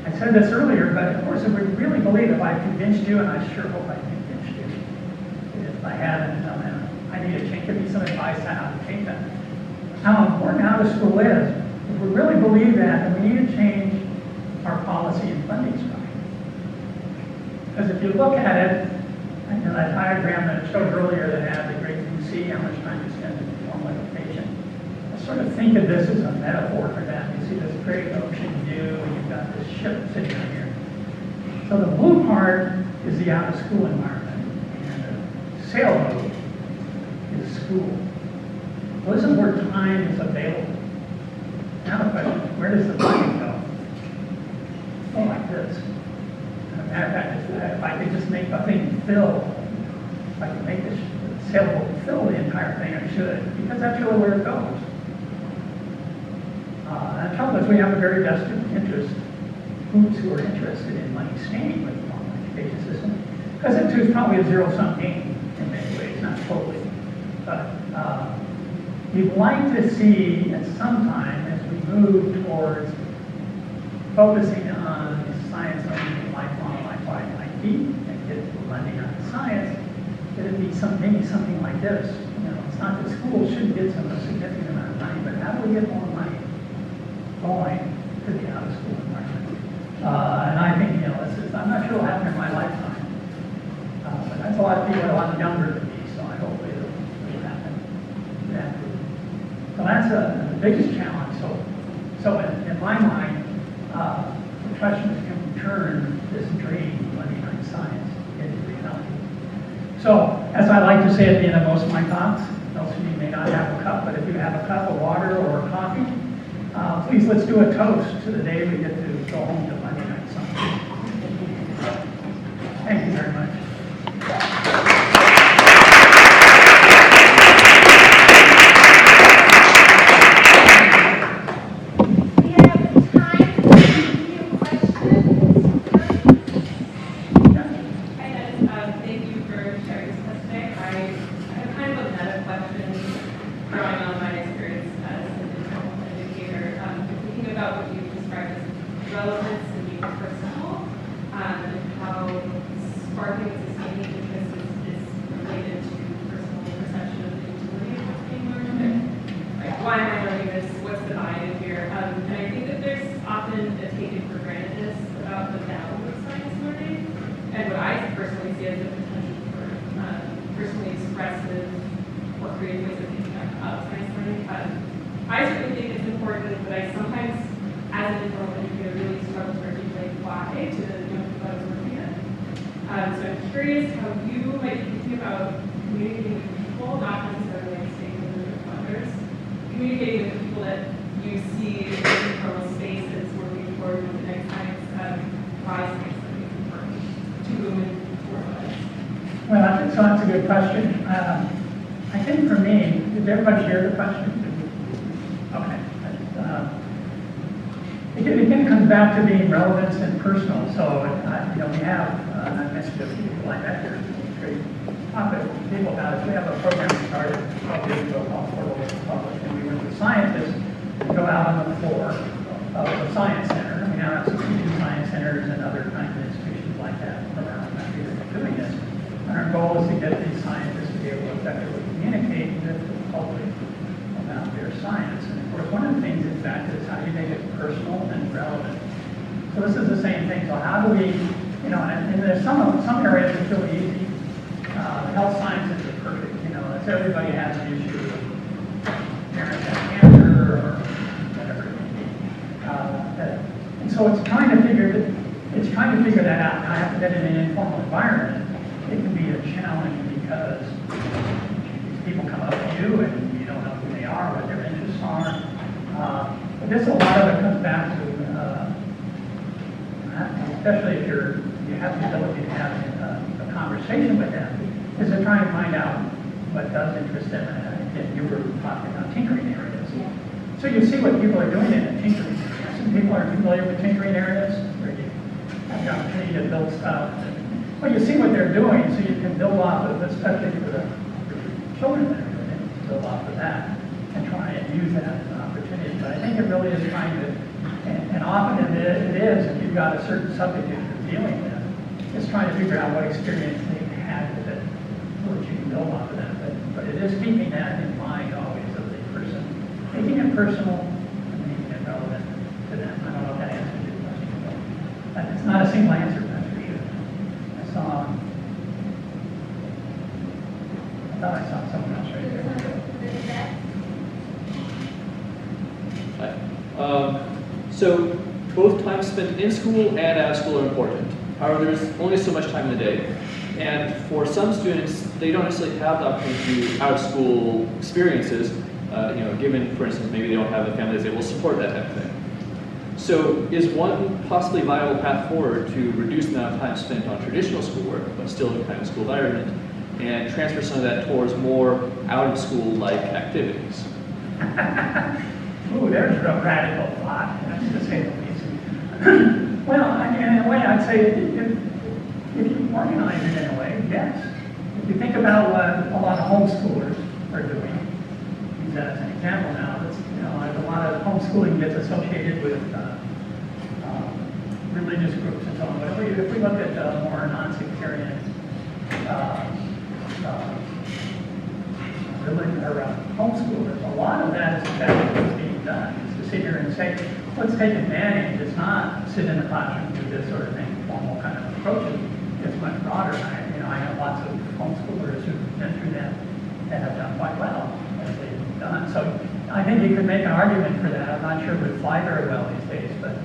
I said this earlier, but of course, if we really believe, if I convinced you, and I sure hope I convinced you, if I haven't, I need to give you some advice on how to change that. How important out of school is. If we really believe that, then we need to change our policy and funding structure. Because if you look at it, that diagram that I showed earlier that had the great blue sea, how much time you spend in formal education, I sort of think of this as a metaphor for that. You see this great ocean view, and you've got this ship sitting on here. So the blue part is the out-of-school environment, and the sailboat is school. Well, this is where time is available. Now the question is, where does the money go? Go like this. Matter of fact, if I could just make the thing fill, if I could make this sailboat fill the entire thing, I should, because that's really where it goes. And the trouble is we have a very vested interest, groups who are interested in money staying with the formal education system, because it too is probably a zero-sum game in many ways, not totally. But you'd like to see at some time as we move towards focusing on science learning, lifelong, Lifewide and Lifedeep, and get the blending on science, that it'd be maybe something like this. You know, it's not that schools shouldn't get some significant amount of money, but how do we get more money going to the out-of-school environment? And I think, you know, I'm not sure it'll happen in my lifetime. But that's a lot of people a lot younger than me, so I hope it'll happen. So that's the biggest challenge. So in my mind, the question is, can we turn this dream of money on science into reality? So, as I like to say at the end of most of my talks, most of you may not have a cup, but if you have a cup of water or coffee, please let's do a toast to the day we get to go home to Monday night science. Thank you very much. So that's a good question. I think for me, did everybody hear the question? Okay. It kind of comes back to being relevant and personal. So, you know, we have, I mentioned a few people like that here, great topic people about it. We have a program we started 12 years ago called Portal to the Public, and we went with scientists to go out on the floor of the science center. We now have 62 science centers and other kinds of institutions like that around the country that are doing this. And our goal is to get these scientists to be able to effectively communicate with the public about their science. And of course, one of the things, in fact, is how do you make it personal and relevant? So this is the same thing. So how do we, you know, and there's some areas that's really easy. Health sciences are perfect. You know, if everybody has an issue with parents have cancer or whatever it may be. And so it's trying to figure that out. And I have to get in an informal environment. It can be a challenge because people come up to you and you don't know who they are, what their interests are. But this, a lot of it comes back to, especially if you have the ability to have a conversation with them, is to try and find out what does interest them. And you were talking about tinkering areas. So you see what people are doing in the tinkering areas. Some people are familiar with tinkering areas where you have the opportunity to build stuff. Well, you see what they're doing, so you can build off of it, especially for the children that are doing it, build off of that and try and use that as an opportunity. But I think it really is trying to, and often it is, if you've got a certain subject that you're dealing with, it's trying to figure out what experience they've had with it, so that you can build off of that. But it is keeping that in mind always of the person, making it personal and making it relevant to them. I don't know if that answers your question, but it's not a single answer. I thought I saw someone else right there. So both time spent in school and out of school are important. However, there's only so much time in the day. And for some students, they don't necessarily have the opportunity to do out-of-school experiences, given, for instance, maybe they don't have a family that's able to support that type of thing. So is one possibly viable path forward to reduce the amount of time spent on traditional schoolwork, but still in a kind of school environment, and transfer some of that towards more out-of-school-like activities? Ooh, there's a real radical thought, that's to say the least. Well, in a way, I'd say if you organize it in a way, yes. If you think about what a lot of homeschoolers are doing, use that as an example now, like a lot of homeschooling gets associated with religious groups and so on. But if we look at more non-sectarian religion or homeschoolers, a lot of that is exactly what's being done. Is to sit here and say, let's take advantage. It's not sit in the classroom and do this sort of thing, formal kind of approaches. It's much broader. I have lots of homeschoolers who've been through that and have done quite well as they've done. So I think you could make an argument for that. I'm not sure it would fly very well these days, but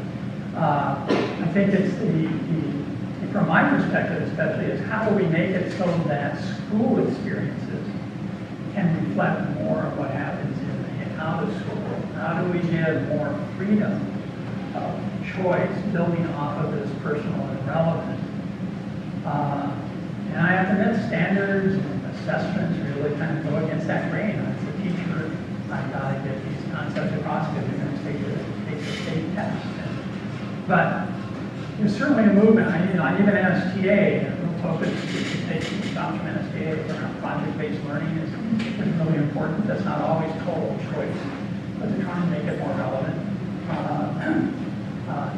I think it's from my perspective especially, is how do we make it so that school experiences can reflect more of what happens in out of school? How do we give more freedom of choice, building off of this personal and relevant? And I have to admit, standards and assessments really kind of go against that grain. As a teacher, I've got to get these concepts across because you're going to take the state test. But there's certainly a movement. I even asked TA, a real focus to take jobs from NSTA around project-based learning is really important. That's not always total choice, but to try and make it more relevant,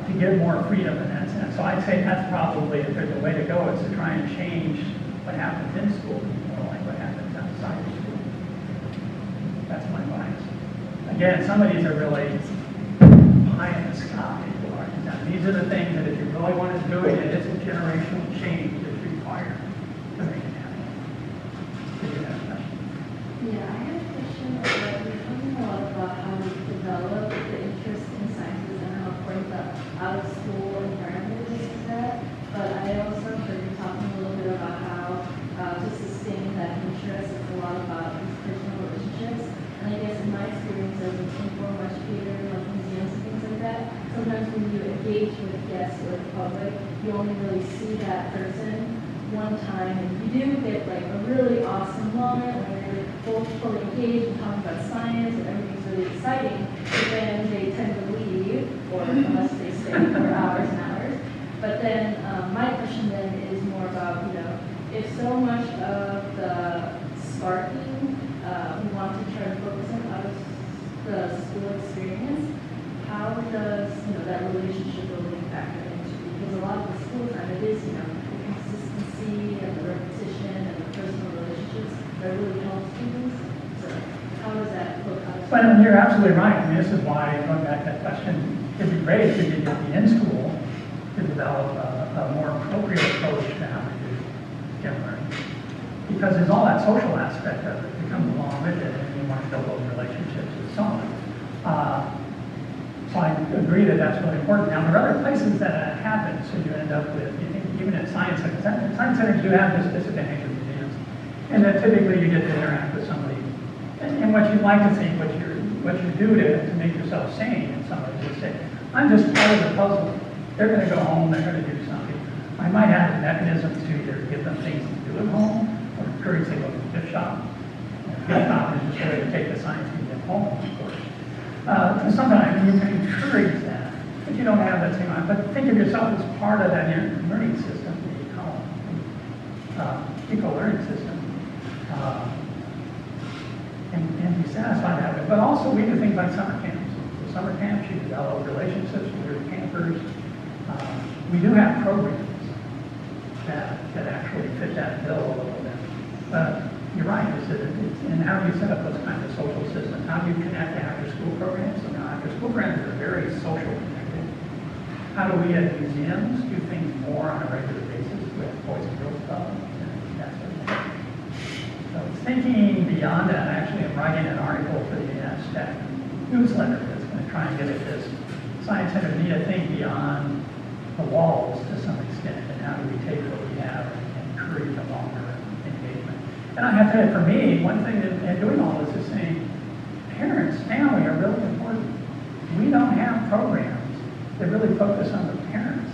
to give more freedom in that sense. So I'd say that's probably, if there's a way to go, is to try and change what happens in school to be more like what happens outside of school. That's my bias. Again, some of these are really high in the sky. These are the things that if you really want to do it, it's a generational change that's required to make it happen. Did you have a question? Yeah, I have a question about, you're talking a lot about how to develop the interest in sciences and how important the out-of-school environment is to that. But I also heard you talking a little bit about how to sustain that interest is a lot about these personal relationships. And I guess in my experience as an informal educator, like museums and things like that, sometimes when you engage with guests or the public, you only really see that person one time, and you do get like a really awesome moment where you're both fully engaged and talking about science and everything's really exciting, but then they tend to leave, or unless they stay for hours and hours. But then my question then is more about, if so much of the sparking we want to try to focus on out of the school experience, how does that relationship building factor into? Because a lot of the school time it is the consistency and the repetition and the personal relationships that really help students. So how does that look out? Well, you're absolutely right. This is why, going back to that question, it'd be great if you could get the in-school to develop a more appropriate approach to how we do STEM learning. Because there's all that social aspect of it that comes along with it, and you want to build those relationships and so on. So I agree that that's really important. Now, there are other places that happen, so you end up with, even at science centers. Science centers do have this disadvantage of museums, and that typically you get to interact with somebody. And what you'd like to think, what you do to make yourself sane in some ways is say, I'm just part of the puzzle. They're going to go home, they're going to do something. I might have a mechanism to either give them things to do at home, or encourage them to go to the gift shop. Gift shop is just a way to take the science museum home, of course. Sometimes you can encourage that, but you don't have that same. But think of yourself as part of that learning system, the eco-learning system, and be satisfied with it. But also, we do things like summer camps. So summer camps, you develop relationships with your campers. We do have programs that actually fit that bill a little bit. But you're right, and how do you set up those kinds of social systems? How do you connect to after-school programs? So now after-school programs are very social connected. How do we at museums do things more on a regular basis with Boys and Girls Clubs and that sort of thing? So it's thinking beyond that. Actually, I'm writing an article for the STEC newsletter that's going to try and get at this. Science centers need to think beyond the walls to some extent, and how do we take what we have and create a longer engagement. And I have to say, for me, one thing that, and doing all this is saying, parents, family are really important. We don't have programs that really focus on the parents.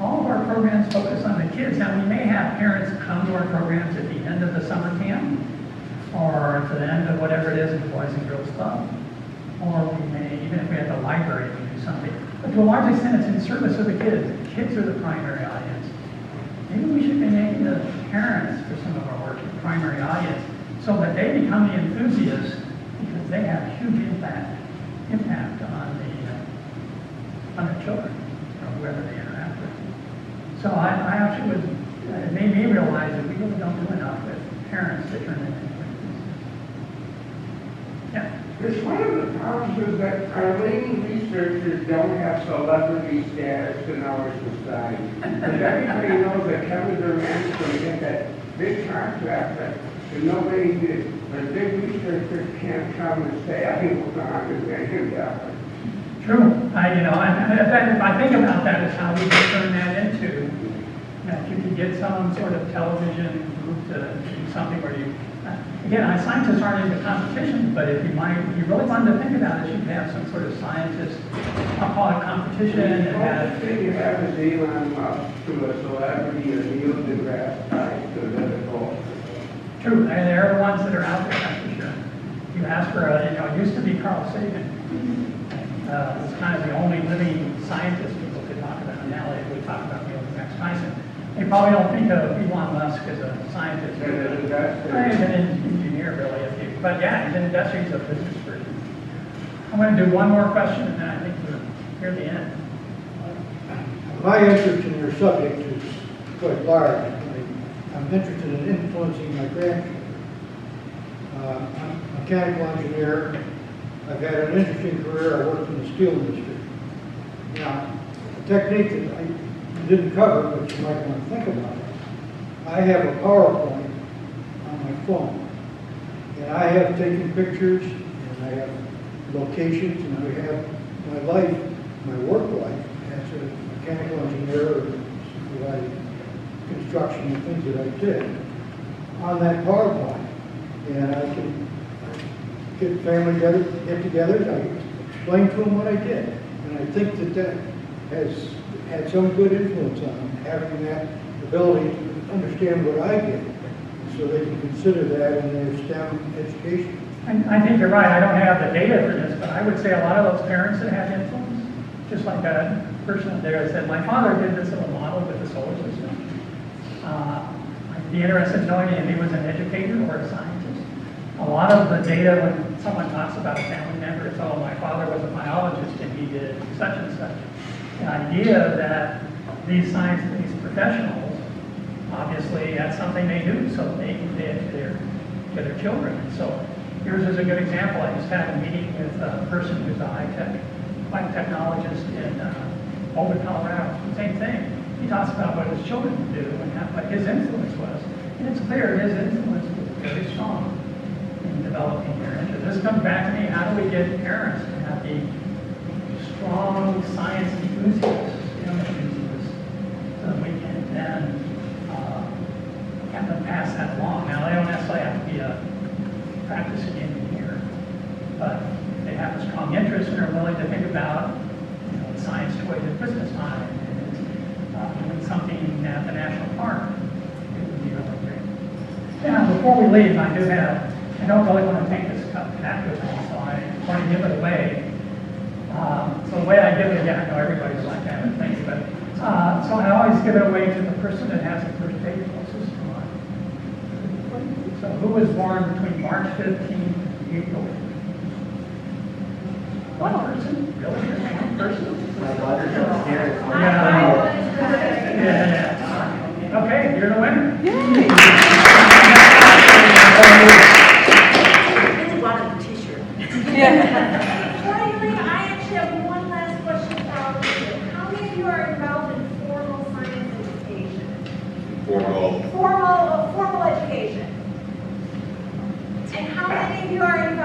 All of our programs focus on the kids. Now, we may have parents come to our programs at the end of the summer camp, or to the end of whatever it is in the Boys and Girls Club. Or we may, even if we have the library, we do something. But to a large extent, it's in service of the kids. The kids are the primary audience. Maybe we should be making the parents for some of our work the primary audience, so that they become the enthusiasts, because they have huge impact on the children, or whoever they interact with. So I actually would, it made me realize that we really don't do enough with parents that turn into enthusiasts. Yeah. Because one of the problems is that our leading researchers don't have celebrity status in our society. Because everybody knows that Kevin Durant's going to get that big contract, but nobody did. But big researchers can't come and say, I think we're going to $1 million. True. If I think about that as how we can turn that into, if you could get some sort of television group to do something where you, again, scientists aren't into competition, but if you really wanted to think about it, you could have some sort of scientist, I'll call it competition. The closest thing you have is Elon Musk to a celebrity or Neil deGrasse Tyson to the goal. True, and they're the ones that are out there, that's for sure. You ask for it used to be Carl Sagan. It's kind of the only living scientist people could talk about. Now they would talk about Neil deGrasse Tyson. They probably don't think of Elon Musk as a scientist. He's an engineer, really. But yeah, he's an industry, he's a business person. I'm going to do one more question, and then I think we're near the end. My interest in your subject is quite large. I'm interested in influencing my grandchildren. I'm a mechanical engineer. I've had an interesting career. I worked in the steel industry. Now, a technique that I didn't cover, but you might want to think about it. I have a PowerPoint on my phone, and I have taken pictures, and I have locations, and I have my life, my work life as a mechanical engineer, or construction and things that I did on that PowerPoint, and I can get family get-togethers. I explain to them what I did, and I think that has had some good influence on them, having that ability to understand what I did, so they can consider that in their STEM education. I think you're right. I don't have the data for this, but I would say a lot of those parents that had influence, just like a person there said, my father did this little model with the solar system. I'd be interested in knowing if he was an educator or a scientist. A lot of the data, when someone talks about a family member, it's, oh, my father was a biologist and he did such and such. The idea that these science-based professionals, obviously, that's something they do, so they can to their children. And so yours is a good example. I just had a meeting with a person who's a high-tech technologist in Boulder, Colorado. Same thing. He talks about what his children do and what his influence was. And it's clear his influence was very strong in developing their interest. This comes back to me, how do we get parents to have the strong science enthusiasts, so that we can then have them pass that along. Now, they don't necessarily have to be a practicing engineer, but they have a strong interest and are willing to think about science toys at Christmas time and doing something at the national park. It would be really great. Now, before we leave, I don't really want to take this cup back with me, so I want to give it away. So the way I give it, again, I know everybody's like that, I think, but so I always give it away to the person that has the first date closest to mine. So who was born between March 15th and April 15th? One person? Really? Just one person? My daughter's upstairs. Yeah. Okay, you're the winner. Really wanted the t-shirt. Finally, I actually have one last question for all of you. How many of you are involved in formal science education? Formal education. And how many of you are involved